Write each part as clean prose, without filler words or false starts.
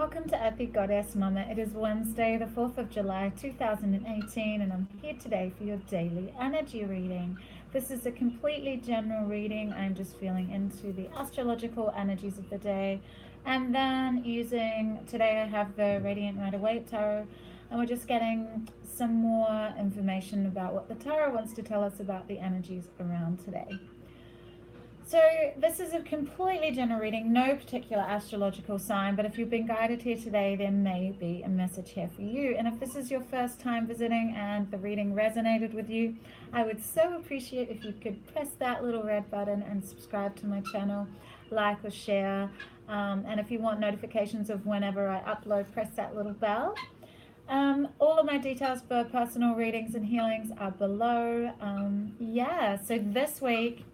Welcome to Earthy Goddess Mumma. It is Wednesday, the 4th of July, 2018, and I'm here today for your daily energy reading. This is a completely general reading. I'm just feeling into the astrological energies of the day. And then today I have the Radiant Rider-Waite Tarot, and we're just getting some more information about what the Tarot wants to tell us about the energies around today. So this is a completely general reading, no particular astrological sign, but if you've been guided here today, there may be a message here for you. And if this is your first time visiting and the reading resonated with you, I would so appreciate if you could press that little red button and subscribe to my channel, like or share. And if you want notifications of whenever I upload, press that little bell. All of my details for personal readings and healings are below. So this week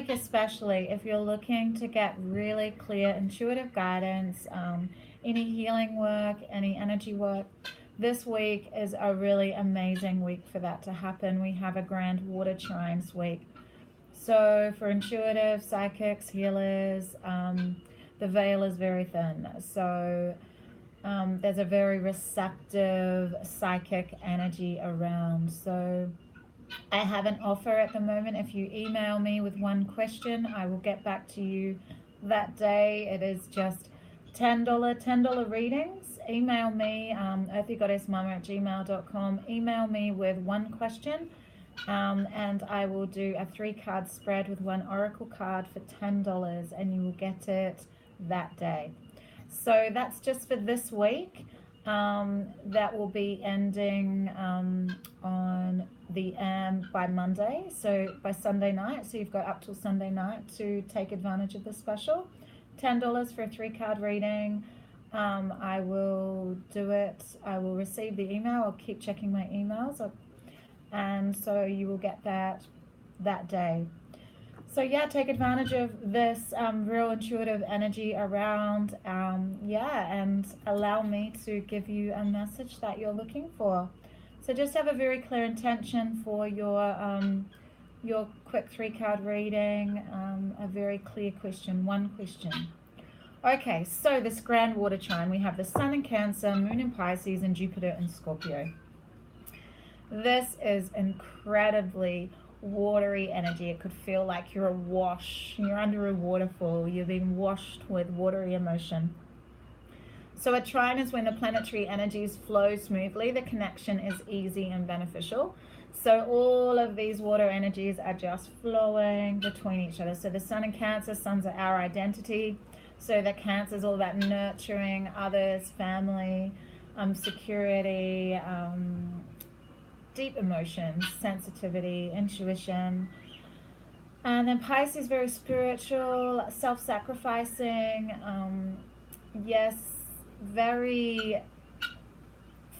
especially, if you're looking to get really clear intuitive guidance, any healing work, any energy work, this week is a really amazing week for that to happen. We have a grand water trines week. So for intuitive, psychics, healers, the veil is very thin. So there's a very receptive psychic energy around. So I have an offer at the moment. If you email me with one question, I will get back to you that day. It is just $10 readings. Email me, earthygoddessmumma@gmail.com. Email me with one question, and I will do a 3-card spread with one oracle card for $10, and you will get it that day. So that's just for this week. That will be ending on the by Monday, so by Sunday night. So you've got up till Sunday night to take advantage of the special. $10 for a 3-card reading. I will do it. I will receive the email. I'll keep checking my emails, and so you will get that day. So yeah, take advantage of this real intuitive energy around, and allow me to give you a message that you're looking for. So just have a very clear intention for your quick 3-card reading, a very clear question, one question. Okay, so this grand water trine, we have the Sun in Cancer, Moon in Pisces, and Jupiter in Scorpio. This is incredibly watery energy. It could feel like you're under a waterfall, you're being washed with watery emotion. So a trine is when the planetary energies flow smoothly, the connection is easy and beneficial. So all of these water energies are just flowing between each other. So the Sun in Cancer, suns are our identity. So the Cancer is all about nurturing others, family, security, deep emotions, sensitivity, intuition. And then Pisces, very spiritual, self-sacrificing, very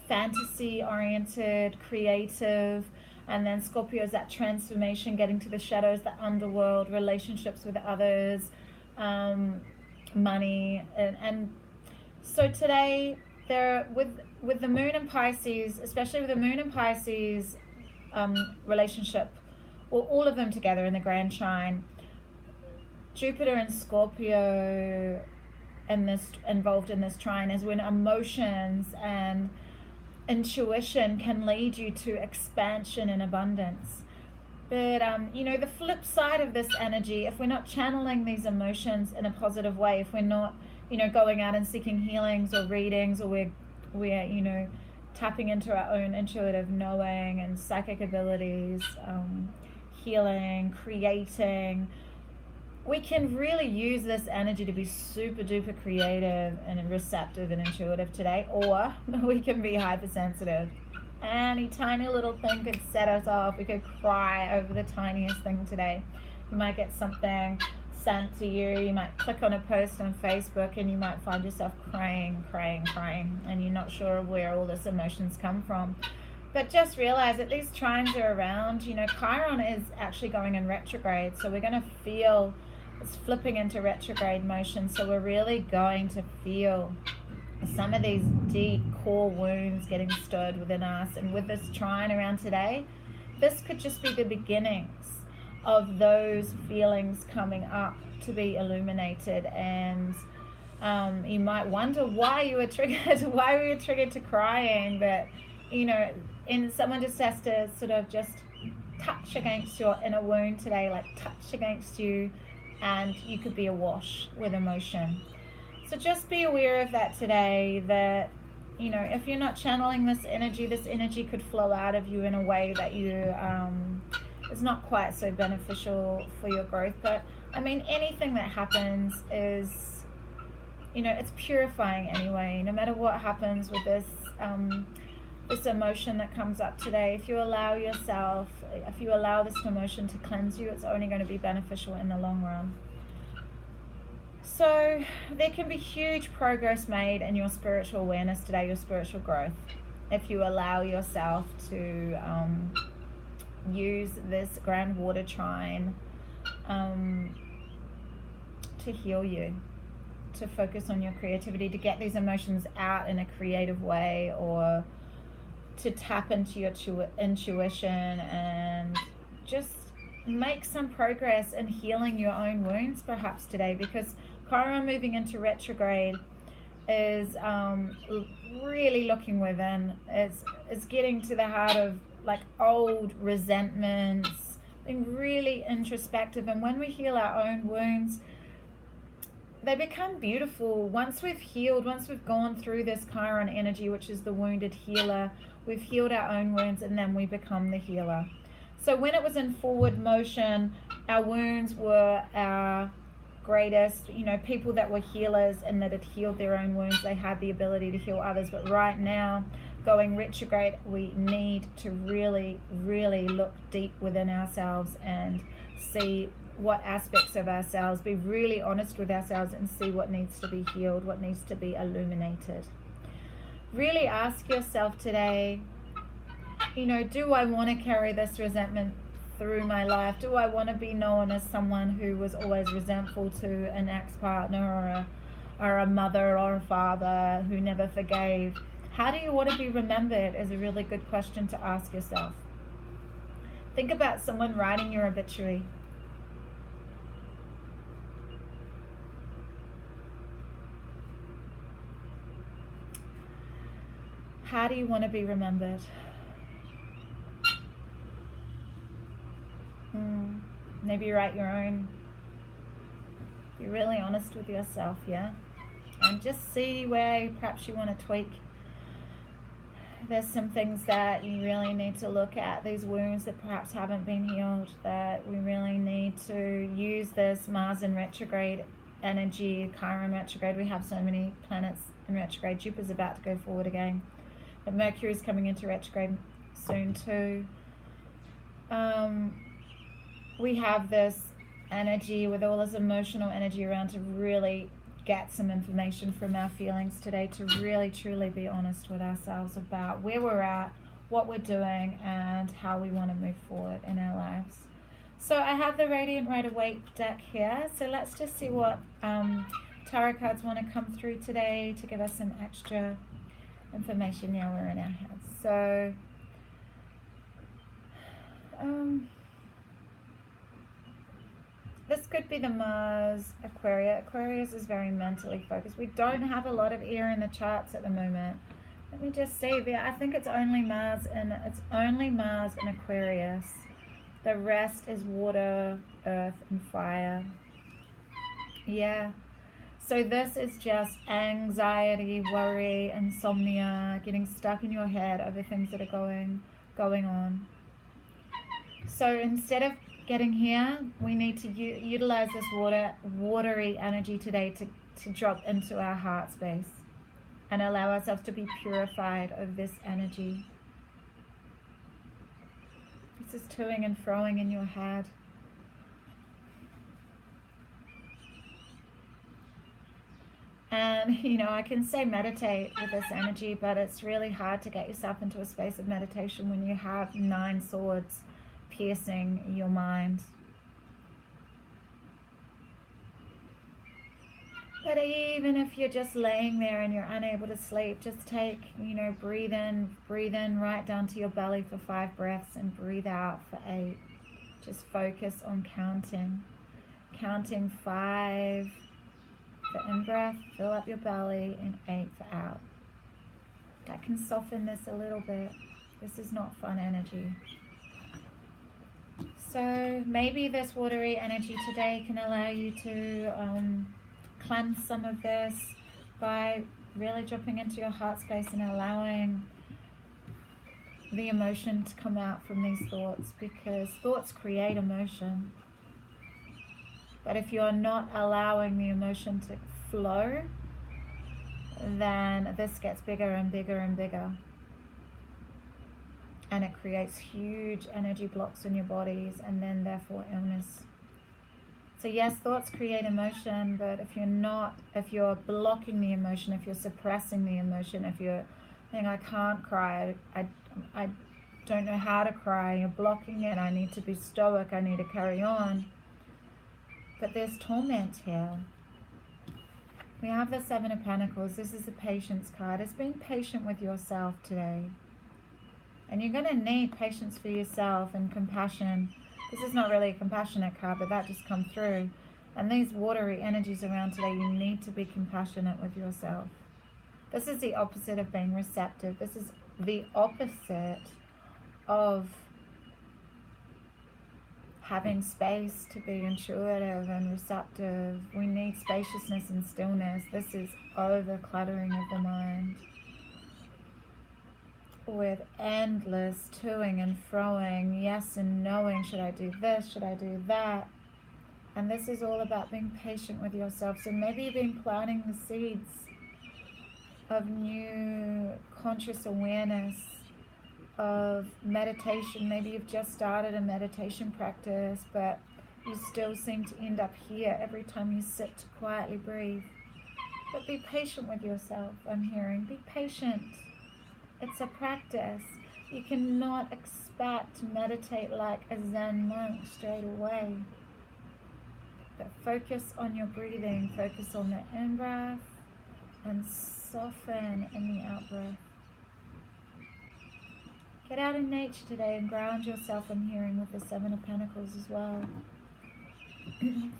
fantasy-oriented, creative. And then Scorpio is that transformation, getting to the shadows, the underworld, relationships with others, money. And so today, with the Moon in Pisces, especially with the Moon in Pisces relationship, or all of them together in the grand trine, Jupiter and Scorpio involved in this trine is when emotions and intuition can lead you to expansion and abundance. But the flip side of this energy, if we're not channeling these emotions in a positive way, if we're not going out and seeking healings or readings, or we're tapping into our own intuitive knowing and psychic abilities, healing, creating, we can really use this energy to be super duper creative and receptive and intuitive today, or we can be hypersensitive. Any tiny little thing could set us off. We could cry over the tiniest thing today. You might get something sent to you. You might click on a post on Facebook and you might find yourself crying, and you're not sure where all this emotions come from. But just realize that these trines are around. Chiron is actually going in retrograde, so we're going to feel it's flipping into retrograde motion. So we're really going to feel some of these deep core wounds getting stirred within us. And with this trine around today, this could just be the beginnings of those feelings coming up to be illuminated and You might wonder why you were triggered, why were you triggered to crying, but and someone just has to sort of just touch against your inner wound today, like touch against you, and you could be awash with emotion. So just be aware of that today, that if you're not channeling this energy could flow out of you in a way that is not quite so beneficial for your growth. But I mean, anything that happens is, it's purifying anyway. No matter what happens with this emotion that comes up today, if you allow this emotion to cleanse you, it's only going to be beneficial in the long run. So there can be huge progress made in your spiritual awareness today, your spiritual growth, if you allow yourself to use this grand water trine to heal you, to focus on your creativity, to get these emotions out in a creative way, or to tap into your intuition and just make some progress in healing your own wounds perhaps today, because Chiron moving into retrograde is really looking within. It's getting to the heart of like old resentments, being really introspective. And when we heal our own wounds, they become beautiful. Once we've healed, once we've gone through this Chiron energy, which is the wounded healer, we've healed our own wounds, and then we become the healer. So when it was in forward motion, our wounds were our greatest, people that were healers and that had healed their own wounds, they had the ability to heal others. But right now, going retrograde, we need to really, really look deep within ourselves and see what aspects of ourselves, be really honest with ourselves and see what needs to be healed, what needs to be illuminated. Really ask yourself today, do I want to carry this resentment through my life? Do I want to be known as someone who was always resentful to an ex-partner or a mother or a father who never forgave? How do you want to be remembered is a really good question to ask yourself. Think about someone writing your obituary. How do you want to be remembered? Maybe write your own. Be really honest with yourself, yeah? And just see where perhaps you want to tweak. There's some things that you really need to look at, these wounds that perhaps haven't been healed, that we really need to use this Mars in retrograde energy, Chiron retrograde. We have so many planets in retrograde. Jupiter's about to go forward again. But Mercury's coming into retrograde soon too. We have this energy with all this emotional energy around to really get some information from our feelings today, to really truly be honest with ourselves about where we're at, what we're doing, and how we want to move forward in our lives. So I have the Radiant Rider-Waite deck here, so let's just see what tarot cards want to come through today to give us some extra information now we're in our heads. So this could be the Mars Aquarius. Aquarius is very mentally focused. We don't have a lot of air in the charts at the moment. Let me just see there. I think it's only Mars in Aquarius. The rest is water, earth, and fire. Yeah. So this is just anxiety, worry, insomnia, getting stuck in your head over things that are going on. So instead of getting here, we need to utilize this watery energy today to drop into our heart space and allow ourselves to be purified of this energy. This is toing and froing in your head. And, I can say meditate with this energy, but it's really hard to get yourself into a space of meditation when you have 9 swords piercing your mind. But even if you're just laying there and you're unable to sleep, just take, breathe in right down to your belly for 5 breaths and breathe out for 8. Just focus on counting 5, for in-breath, fill up your belly, and 8 for out. That can soften this a little bit. This is not fun energy. So maybe this watery energy today can allow you to cleanse some of this by really dropping into your heart space and allowing the emotion to come out from these thoughts, because thoughts create emotion. But if you're not allowing the emotion to flow, then this gets bigger and bigger and bigger. And it creates huge energy blocks in your bodies, and then therefore illness. So yes, thoughts create emotion, but if you're blocking the emotion, if you're suppressing the emotion, if you're saying, I can't cry, I don't know how to cry, you're blocking it, I need to be stoic, I need to carry on. But there's torment here. We have the 7 of Pentacles. This is the patience card. It's being patient with yourself today. And you're going to need patience for yourself and compassion. This is not really a compassionate card, but that just come through. And these watery energies around today, you need to be compassionate with yourself. This is the opposite of being receptive. This is the opposite of having space to be intuitive and receptive. We need spaciousness and stillness. This is over-cluttering of the mind, with endless toing and froing, yes and knowing, should I do this, should I do that? And this is all about being patient with yourself. So maybe you've been planting the seeds of new conscious awareness, of meditation. Maybe you've just started a meditation practice, but you still seem to end up here every time you sit to quietly breathe. But be patient with yourself, I'm hearing. Be patient. It's a practice. You cannot expect to meditate like a Zen monk straight away. But focus on your breathing. Focus on the in-breath and soften in the out-breath. Get out in nature today and ground yourself, I'm hearing, with the 7 of Pentacles as well.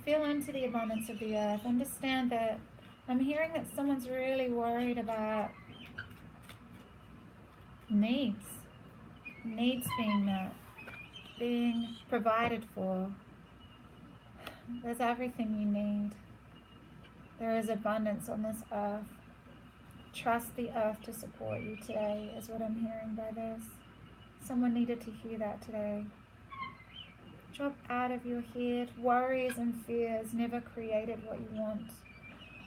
Feel into the abundance of the earth. Understand that I'm hearing that someone's really worried about needs being met, being provided for. There's everything you need. There is abundance on this earth. Trust the earth to support you today, is what I'm hearing by this. Someone needed to hear that today. Drop out of your head. Worries and fears never created what you want.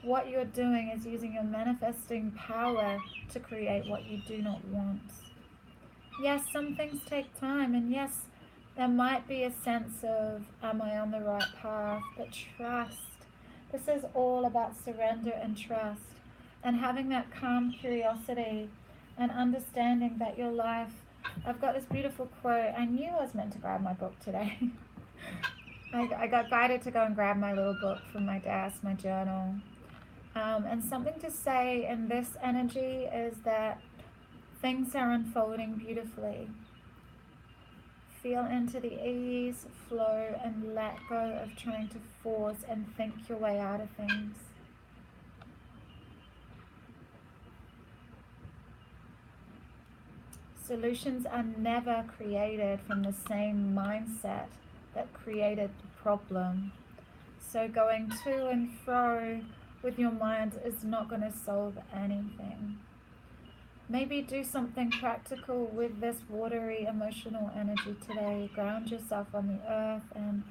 What you're doing is using your manifesting power to create what you do not want. Yes, some things take time, and yes, there might be a sense of, am I on the right path? But trust. This is all about surrender and trust, and having that calm curiosity and understanding that your life, I've got this beautiful quote. I knew I was meant to grab my book today. I got guided to go and grab my little book from my desk, my journal. And something to say in this energy is that things are unfolding beautifully. Feel into the ease, flow, and let go of trying to force and think your way out of things. Solutions are never created from the same mindset that created the problem. So going to and fro with your mind is not going to solve anything. Maybe do something practical with this watery emotional energy today. Ground yourself on the earth and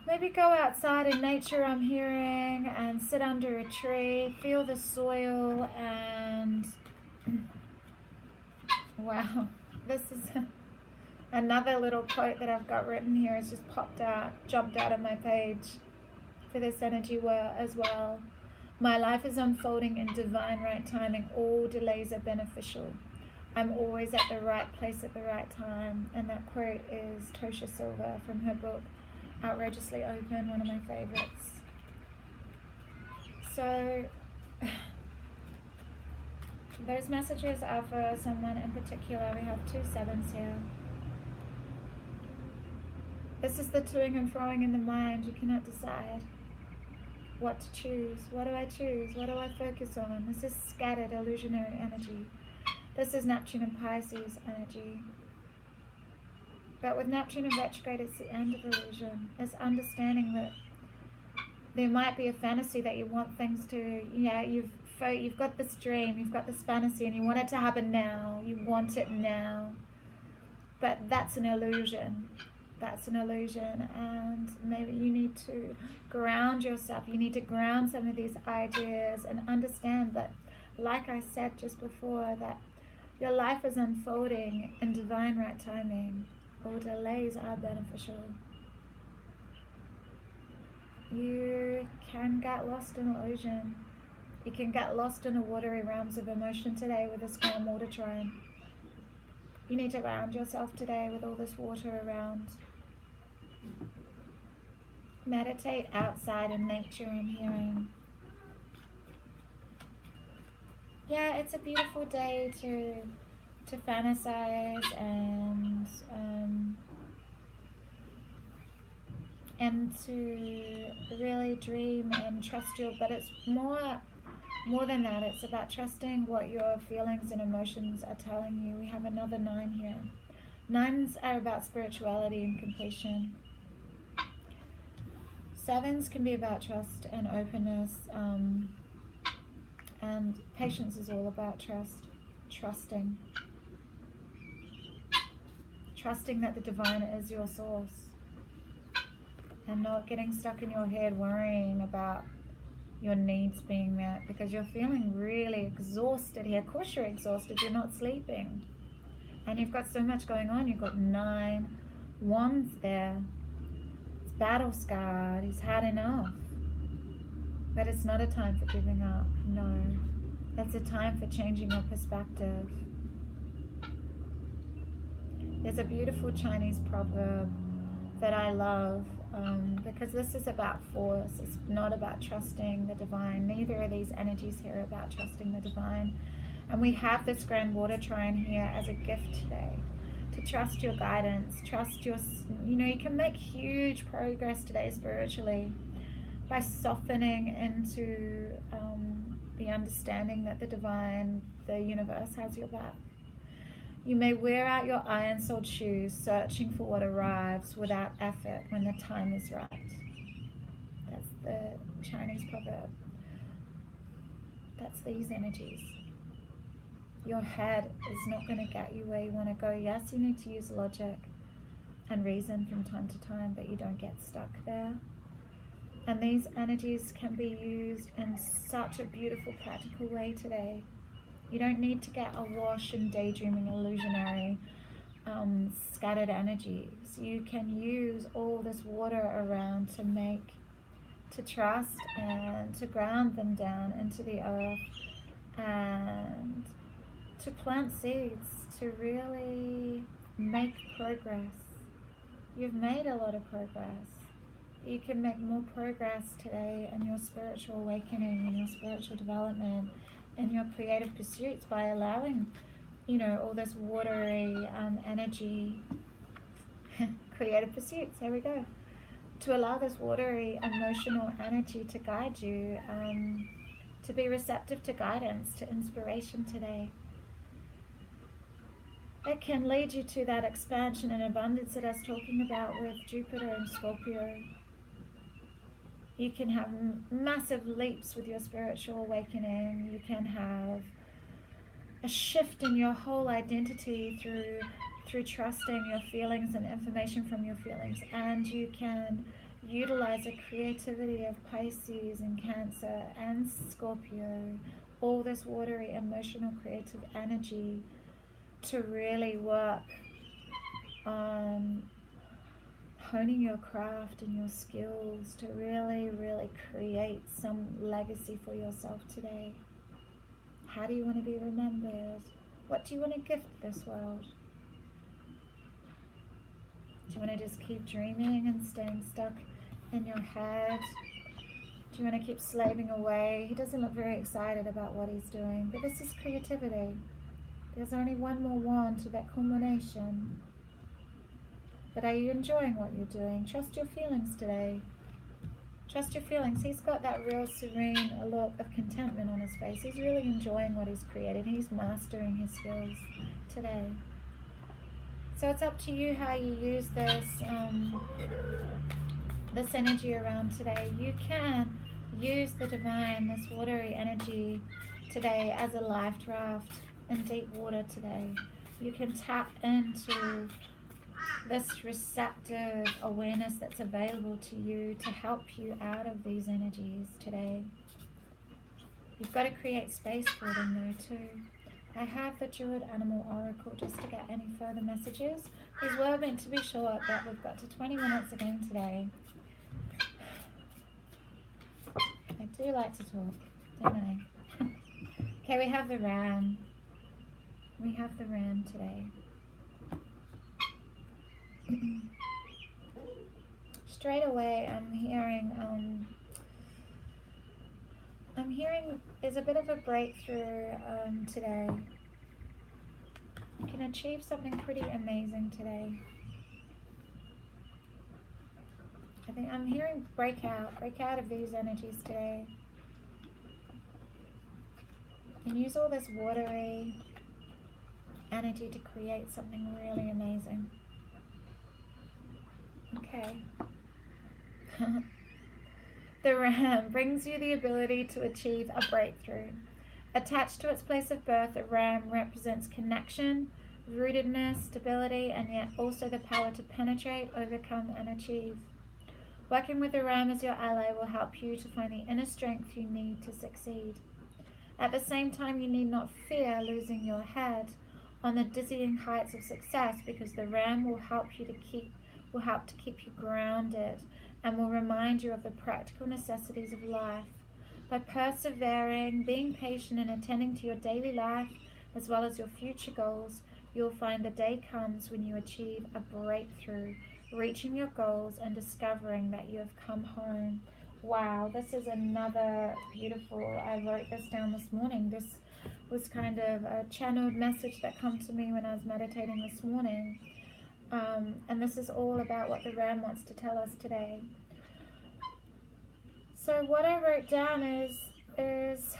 maybe go outside in nature, I'm hearing, and sit under a tree. Feel the soil and wow, this is another little quote that I've got written here. It's just popped out, jumped out of my page for this energy as well. My life is unfolding in divine right timing. All delays are beneficial. I'm always at the right place at the right time. And that quote is Tosha Silver from her book, Outrageously Open, one of my favorites. So those messages are for someone in particular. We have 2 sevens here. This is the toing and froing in the mind. You cannot decide. What to choose? What do I choose? What do I focus on? This is scattered illusionary energy. This is Neptune and Pisces energy. But with Neptune in retrograde, it's the end of illusion. It's understanding that there might be a fantasy that you want things to, yeah, you've got this dream, you've got this fantasy, and you want it to happen now. You want it now. But that's an illusion. That's an illusion, and maybe you need to ground yourself. You need to ground some of these ideas and understand that, like I said just before, that your life is unfolding in divine right timing. All delays are beneficial. You can get lost in illusion. You can get lost in the watery realms of emotion today with this calm water trine. You need to ground yourself today with all this water around. Meditate outside in nature and hearing. Yeah, it's a beautiful day to fantasize and to really dream and trust your, but it's more than that. It's about trusting what your feelings and emotions are telling you. We have another 9 here. 9s are about spirituality and completion. 7s can be about trust and openness, and patience is all about trusting that the divine is your source, and not getting stuck in your head worrying about your needs being met, because you're feeling really exhausted here. Of course you're exhausted, you're not sleeping, and you've got so much going on. You've got 9 wands there. It's battle scarred. He's had enough. But it's not a time for giving up. No, it's a time for changing your perspective. There's a beautiful Chinese proverb that I love, because this is about force. It's not about trusting the divine. Neither of these energies here are about trusting the divine. And we have this grand water trine here as a gift today, to trust your guidance, trust your, you can make huge progress today spiritually by softening into the understanding that the divine, the universe has your back. You may wear out your iron-soled shoes searching for what arrives without effort when the time is right. That's the Chinese proverb. That's these energies. Your head is not going to get you where you want to go. Yes, you need to use logic and reason from time to time, but you don't get stuck there. And these energies can be used in such a beautiful, practical way today. You don't need to get awash in daydreaming, illusionary, scattered energies. You can use all this water around to trust and to ground them down into the earth, and to plant seeds, to really make progress. You've made a lot of progress. You can make more progress today in your spiritual awakening, in your spiritual development, in your creative pursuits, by allowing, all this watery energy, creative pursuits, here we go, to allow this watery emotional energy to guide you, to be receptive to guidance, to inspiration today. It can lead you to that expansion and abundance that I was talking about with Jupiter and Scorpio. You can have massive leaps with your spiritual awakening. You can have a shift in your whole identity through trusting your feelings and information from your feelings. And you can utilize the creativity of Pisces and Cancer and Scorpio, all this watery, emotional, creative energy, to really work on honing your craft and your skills, to really, really create some legacy for yourself today. How do you want to be remembered? What do you want to gift this world? Do you want to just keep dreaming and staying stuck in your head? Do you want to keep slaving away? He doesn't look very excited about what he's doing, but this is creativity. There's only one more wand to that culmination. But are you enjoying what you're doing? Trust your feelings today. Trust your feelings. He's got that real serene look of contentment on his face. He's really enjoying what he's created. He's mastering his skills today. So it's up to you how you use this energy around today. You can use the divine, this watery energy today as a life draft in deep water today. You can tap into this receptive awareness that's available to you to help you out of these energies today. You've got to create space for them though too. I have the Druid Animal Oracle just to get any further messages. These were meant to be short, but we've got to 20 minutes again today. I do like to talk, don't I? Okay, we have the Ram. We have the Ram today. Straight away I'm hearing there's a bit of a breakthrough today. You can achieve something pretty amazing today. I think I'm hearing break out of these energies today. You can use all this watery energy to create something really amazing. Okay. The Ram brings you the ability to achieve a breakthrough. Attached to its place of birth, the Ram represents connection, rootedness, stability, and yet also the power to penetrate, overcome, and achieve. Working with the Ram as your ally will help you to find the inner strength you need to succeed. At the same time, you need not fear losing your head on the dizzying heights of success, because the Ram will help to keep you grounded and will remind you of the practical necessities of life. By persevering, being patient, and attending to your daily life as well as your future goals, you'll find the day comes when you achieve a breakthrough, reaching your goals and discovering that you have come home. Wow, this is another beautiful, I wrote this down this morning. This was kind of a channeled message that came to me when I was meditating this morning. And this is all about what the Ram wants to tell us today. So what I wrote down is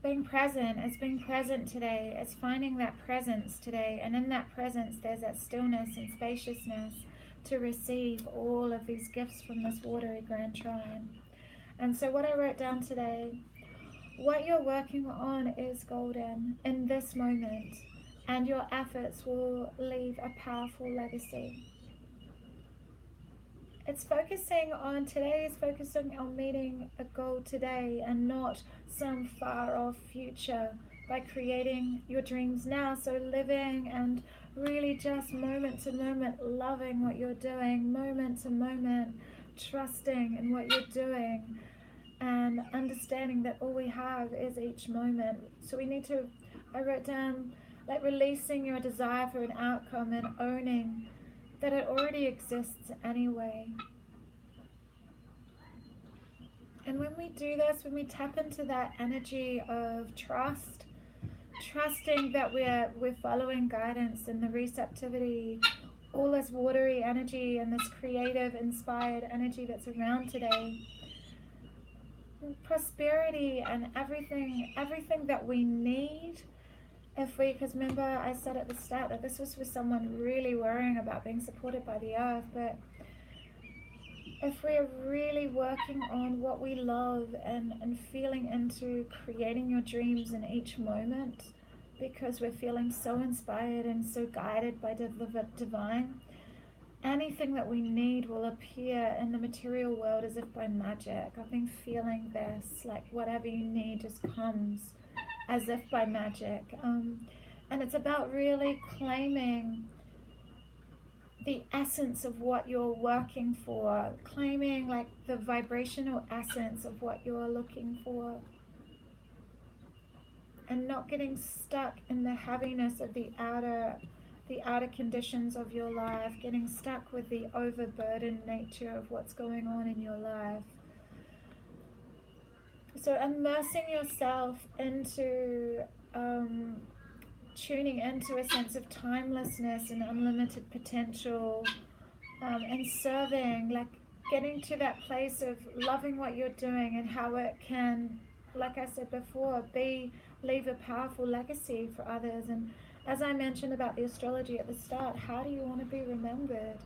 being present. It's being present today. It's finding that presence today. And in that presence, there's that stillness and spaciousness to receive all of these gifts from this watery grand trine. And so what I wrote down today, what you're working on is golden in this moment, and your efforts will leave a powerful legacy. It's focusing on meeting a goal today and not some far off future, by creating your dreams now. So living and really just moment to moment loving what you're doing, moment to moment trusting in what you're doing, and understanding that all we have is each moment. So we need to, I wrote down, like releasing your desire for an outcome and owning that it already exists anyway. And when we do this, when we tap into that energy of trust, trusting that we're following guidance and the receptivity, all this watery energy and this creative, inspired energy that's around today, prosperity and everything that we need. Because remember I said at the start that this was for someone really worrying about being supported by the earth, but if we're really working on what we love and feeling into creating your dreams in each moment, because we're feeling so inspired and so guided by the divine, anything that we need will appear in the material world as if by magic. I've been feeling this, like whatever you need just comes as if by magic. And it's about really claiming the essence of what you're working for, claiming like the vibrational essence of what you're looking for, and not getting stuck in the heaviness of the outer conditions of your life, getting stuck with the overburdened nature of what's going on in your life. So immersing yourself into tuning into a sense of timelessness and unlimited potential, and serving, like getting to that place of loving what you're doing and how it can, like I said before, leave a powerful legacy for others. And as I mentioned about the astrology at the start, how do you want to be remembered?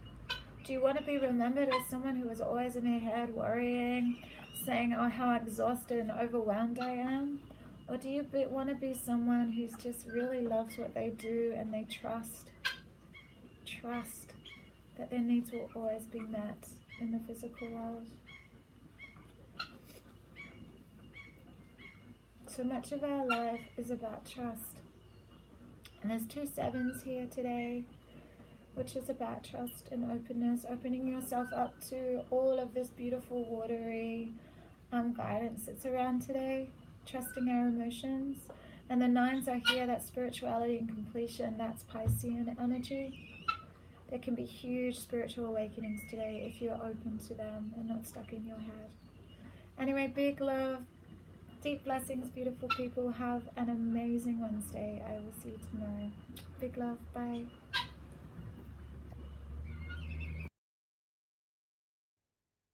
Do you want to be remembered as someone who is always in her head worrying, saying, oh, how exhausted and overwhelmed I am? Or do you want to be someone who's just really loves what they do and they trust that their needs will always be met in the physical world? So much of our life is about trust. And there's 2 sevens here today, which is about trust and openness, opening yourself up to all of this beautiful watery guidance that's around today, trusting our emotions. And the 9s are here, that spirituality and completion, that's Piscean energy. There can be huge spiritual awakenings today if you're open to them and not stuck in your head. Anyway, big love, deep blessings, beautiful people. Have an amazing Wednesday. I will see you tomorrow. Big love. Bye.